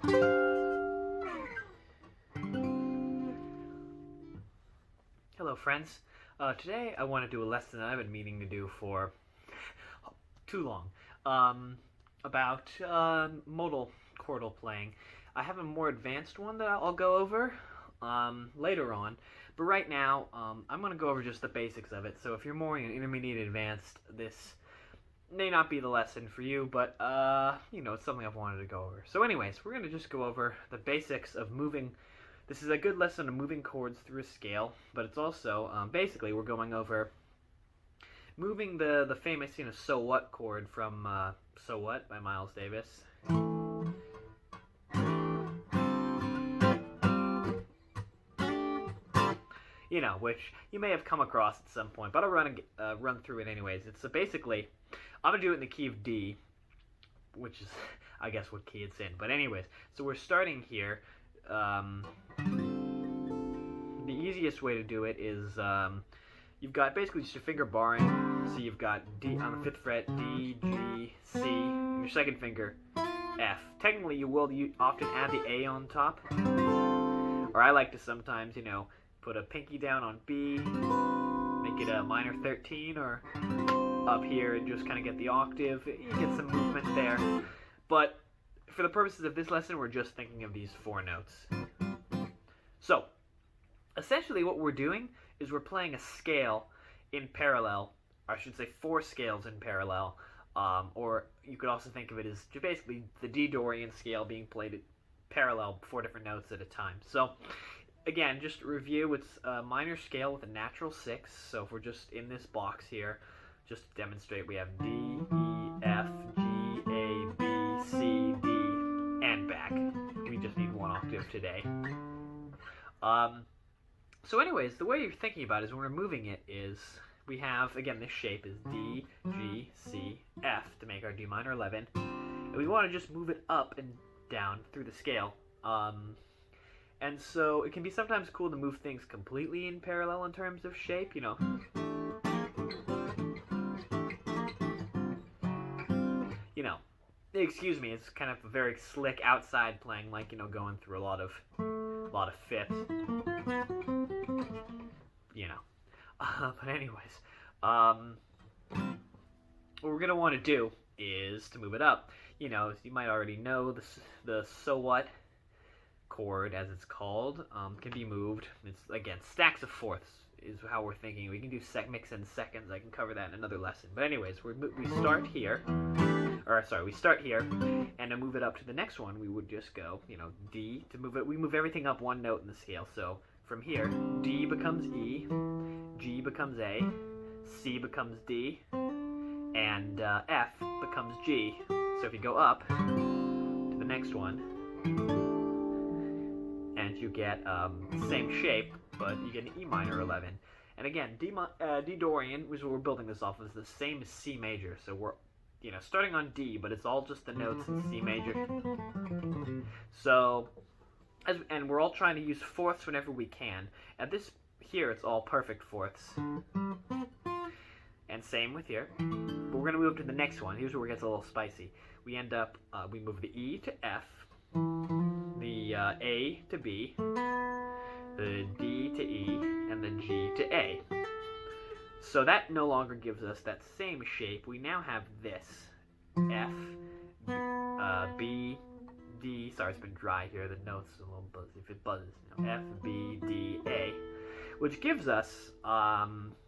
Hello friends, today I want to do a lesson that I've been meaning to do for too long, about modal quartal playing. I have a more advanced one that I'll go over later on, but right now I'm going to go over just the basics of it, so if you're more intermediate advanced, this may not be the lesson for you, but you know, it's something I've wanted to go over. So anyways, we're going to just go over the basics of moving. This is a good lesson of moving chords through a scale, but it's also, basically, we're going over moving the famous, So What chord from So What by Miles Davis. Which you may have come across at some point, but I'll run through it anyways. It's basically, I'm going to do it in the key of D, which is, I guess, what key it's in. But anyways, so we're starting here. The easiest way to do it is you've got basically just your finger barring. So you've got D on the 5th fret, D, G, C, and your second finger, F. Technically, you often add the A on top. Or I like to sometimes, put a pinky down on B, make it a minor 13, or up here and just kind of get the octave. You get some movement there. But for the purposes of this lesson, we're just thinking of these 4 notes. So, essentially what we're doing is we're playing a scale in parallel, or I should say 4 scales in parallel, or you could also think of it as basically the D Dorian scale being played at parallel, 4 different notes at a time. So, again, just to review, it's a minor scale with a natural 6, so if we're just in this box here, just to demonstrate, we have D, E, F, G, A, B, C, D, and back. We just need 1 octave today. So anyways, the way you're thinking about it is when we're moving it is, we have, again, this shape is D, G, C, F to make our D minor 11. And we want to just move it up and down through the scale. And so it can be sometimes cool to move things completely in parallel in terms of shape, Excuse me, it's kind of a very slick outside playing, like, going through a lot of fifths. But anyways, what we're going to want to do is to move it up. You might already know the So What chord, as it's called, can be moved. It's, again, stacks of fourths is how we're thinking. We can do mix in seconds. I can cover that in another lesson. But anyways, we start here. We start here, and to move it up to the next one, we would just go, D, to move it, we move everything up 1 note in the scale, so from here, D becomes E, G becomes A, C becomes D, and F becomes G. So if you go up to the next one, and you get the same shape, but you get an E minor 11. And again, D Dorian, which is what we're building this off of, is the same as C major, so we're starting on D, but it's all just the notes in C major. So, and we're all trying to use fourths whenever we can. At this here, it's all perfect fourths. And same with here. But we're going to move to the next one. Here's where it gets a little spicy. We end up, we move the E to F, the A to B, the D to E, and the G to A. So that no longer gives us that same shape. We now have this F, B, D. Sorry, it's been dry here. The notes a little buzzy. If it buzzes, F, B, D, A, which gives us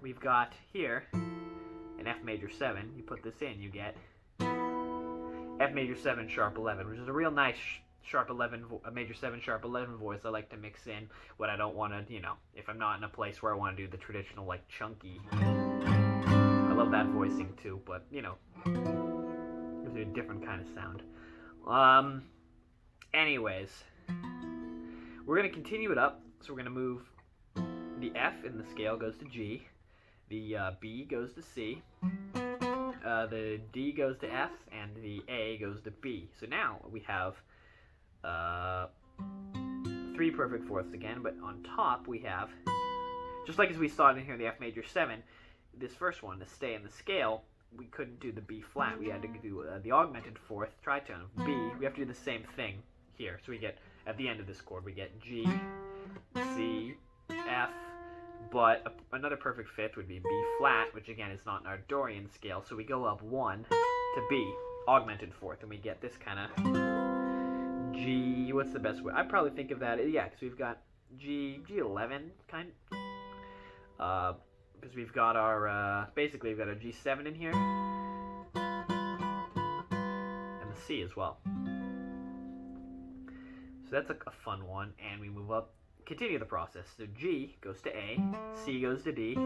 we've got here an F major 7. You put this in, you get F major 7 sharp 11, which is a real nice sharp 11, a major 7 sharp 11 voice. I like to mix in what I don't want to, if I'm not in a place where I want to do the traditional, like, chunky. I love that voicing too, but, gives you a different kind of sound. Anyways, we're going to continue it up, so we're going to move the F in the scale goes to G, the B goes to C, the D goes to F, and the A goes to B. So now we have 3 perfect fourths again, but on top we have, just like as we saw in here in the F major 7, this first one, to stay in the scale, we couldn't do the B flat. We had to do the augmented fourth tritone of B. We have to do the same thing here. So we get, at the end of this chord, we get G, C, F, but another perfect fifth would be B flat, which again is not in our Dorian scale, so we go up 1 to B, augmented fourth, and we get this kind of G, what's the best way? I'd probably think of that, yeah, because we've got G11, kind of, because we've got our, basically we've got our G7 in here, and the C as well. So that's a fun one, and we move up, continue the process. So G goes to A, C goes to D,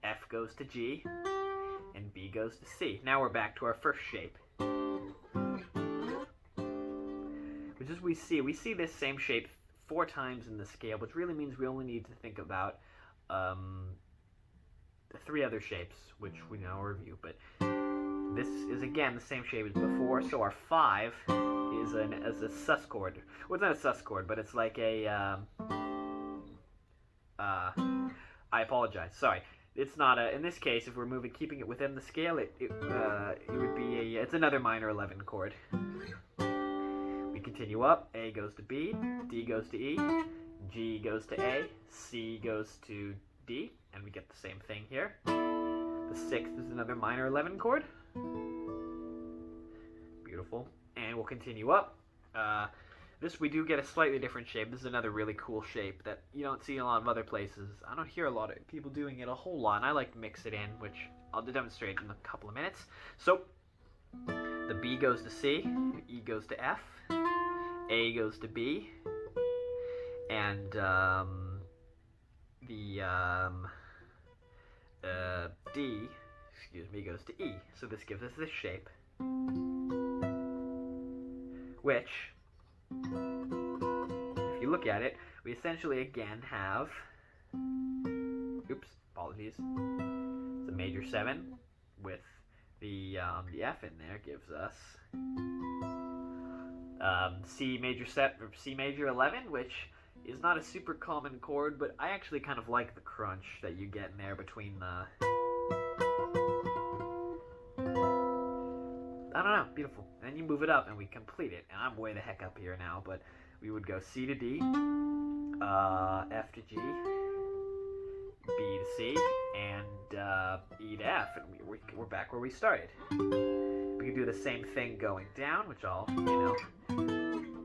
F goes to G, and B goes to C. Now we're back to our first shape. Which is we see this same shape 4 times in the scale, which really means we only need to think about the 3 other shapes, which we now review. But this is again the same shape as before, so our 5 is a sus chord. Well, it's not a sus chord, but it's like a I apologize. Sorry, it's not a. In this case, if we're keeping it within the scale, it would be it's another minor 11 chord. We continue up. A goes to B, D goes to E, G goes to A, C goes to D, and we get the same thing here. The 6th is another minor 11 chord. Beautiful. And we'll continue up. This we do get a slightly different shape. This is another really cool shape that you don't see in a lot of other places. I don't hear a lot of people doing it a whole lot, and I like to mix it in, which I'll demonstrate in a couple of minutes. So, the B goes to C, E goes to F, A goes to B, and D, goes to E. So this gives us this shape, which, if you look at it, we essentially again have, oops, apologies, it's a major 7 with the F in there gives us C major 11, which is not a super common chord, but I actually kind of like the crunch that you get in there between the, I don't know, beautiful. And then you move it up and we complete it, and I'm way the heck up here now, but we would go C to D, F to G, B to C, and E to F, and we're back where we started. We can do the same thing going down, which all,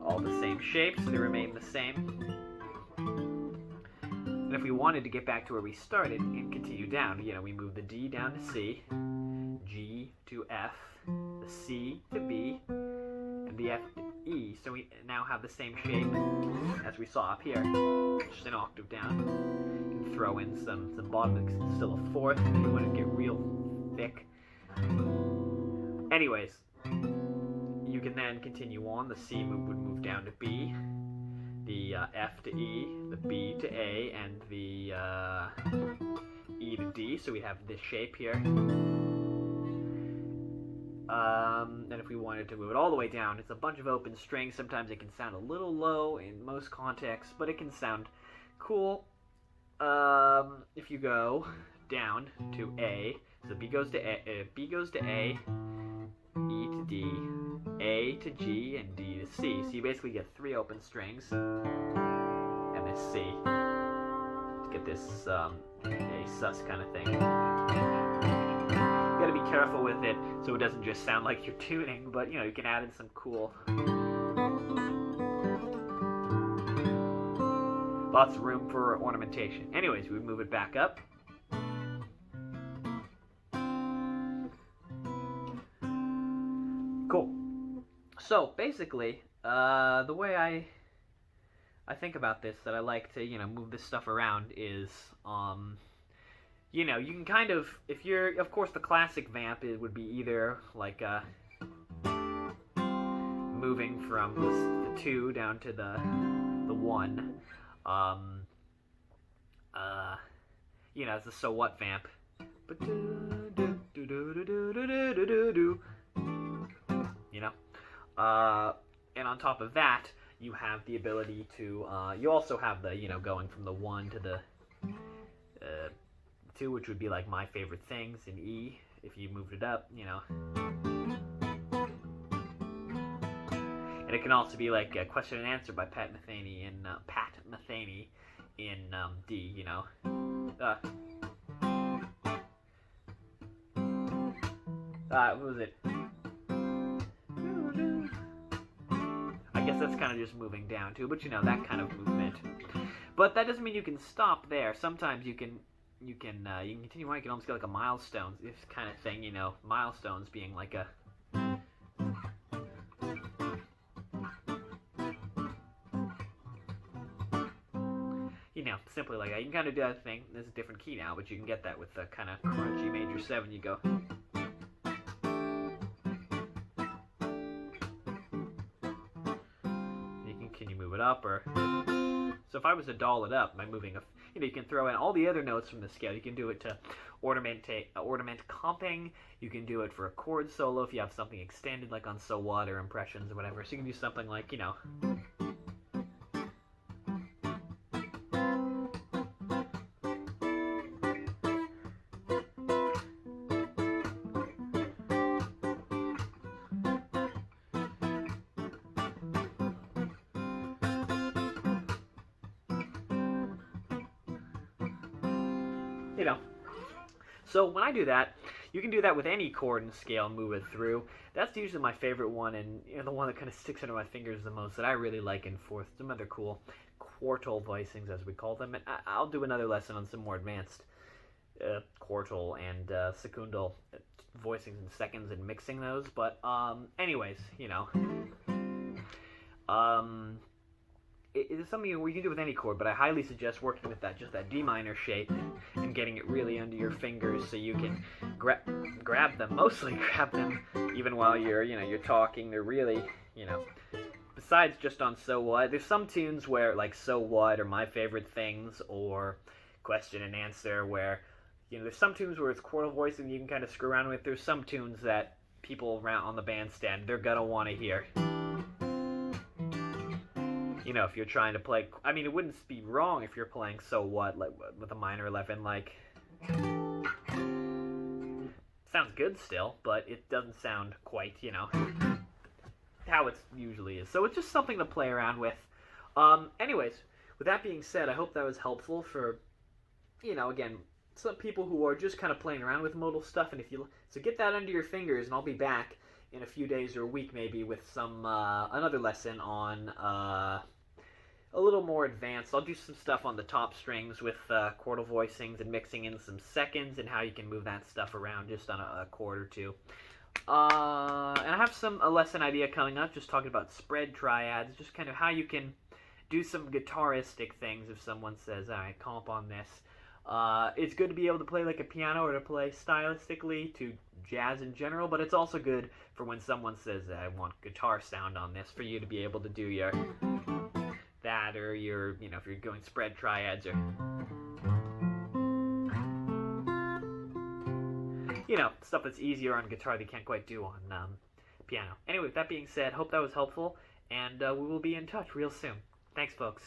all the same shapes, so they remain the same. And if we wanted to get back to where we started and continue down, we move the D down to C, G to F, the C to B, and the F to E. So we now have the same shape as we saw up here, just an octave down. You can throw in some bottom, it's still a 4th if you want to get real thick. Anyways, you can then continue on. The C would move down to B, the F to E, the B to A, and the E to D. So we have this shape here. And if we wanted to move it all the way down, it's a bunch of open strings. Sometimes it can sound a little low in most contexts, but it can sound cool. If you go down to A, so B goes to A, E to D, A to G, and D to C. So you basically get 3 open strings, and this C, to get this a sus kind of thing. You gotta be careful with it so it doesn't just sound like you're tuning, but you can add in some cool, lots of room for ornamentation. Anyways, we move it back up. Cool. So basically, the way I think about this, that I like to move this stuff around is, you can kind of, if you're, of course, the classic vamp would be either like moving from the 2 down to the 1, as the so what vamp. And on top of that, you have the ability to, you also have the, going from the 1 to the 2, which would be like my favorite things in E, if you moved it up, And it can also be like a question and answer by Pat Metheny in D, you know. What was it? I guess that's kind of just moving down too, but you know, that kind of movement. But that doesn't mean you can stop there. Sometimes you can continue on. You can almost get like a milestone, this kind of thing, you know. Milestones being like a simply like that. You can kind of do that thing. There's a different key now, but you can get that with the kind of crunchy major 7. You go. Can you move it up? Or so if I was to doll it up by moving you can throw in all the other notes from the scale. You can do it to ornament comping. You can do it for a chord solo if you have something extended like on So What or Impressions or whatever. So you can do something like, you know. You know, so when I do that, you can do that with any chord and scale and move it through. That's usually my favorite one, and you know, the one that kind of sticks under my fingers the most that I really like in fourth. Some other cool quartal voicings, as we call them. And I'll do another lesson on some more advanced quartal and secundal voicings in seconds and mixing those. But anyways, you know. It's something you can do with any chord, but I highly suggest working with just that D minor shape and getting it really under your fingers so you can grab them, mostly grab them, even while you're talking. They're really, you know, besides just on So What, there's some tunes where, like So What or My Favorite Things or Question and Answer, where, you know, there's some tunes where it's quartal voicing you can kind of screw around with. There's some tunes that people around on the bandstand, they're gonna want to hear. You know, if you're trying to play, I mean, it wouldn't be wrong if you're playing So What, like with a minor 11, like, sounds good still, but it doesn't sound quite, you know, how it usually is. So it's just something to play around with. Anyways, with that being said, I hope that was helpful for, you know, again, some people who are just kind of playing around with modal stuff, and so get that under your fingers, and I'll be back in a few days or a week maybe with some, another lesson on, a little more advanced. I'll do some stuff on the top strings with quartal voicings and mixing in some seconds and how you can move that stuff around just on a chord or two. And I have a lesson idea coming up, just talking about spread triads, just kind of how you can do some guitaristic things if someone says, all right, comp on this. It's good to be able to play like a piano or to play stylistically to jazz in general, but it's also good for when someone says, I want guitar sound on this, for you to be able to do your that, or your, you know, if you're going spread triads, or, you know, stuff that's easier on guitar that you can't quite do on piano. Anyway, with that being said, hope that was helpful, and we will be in touch real soon. Thanks, folks.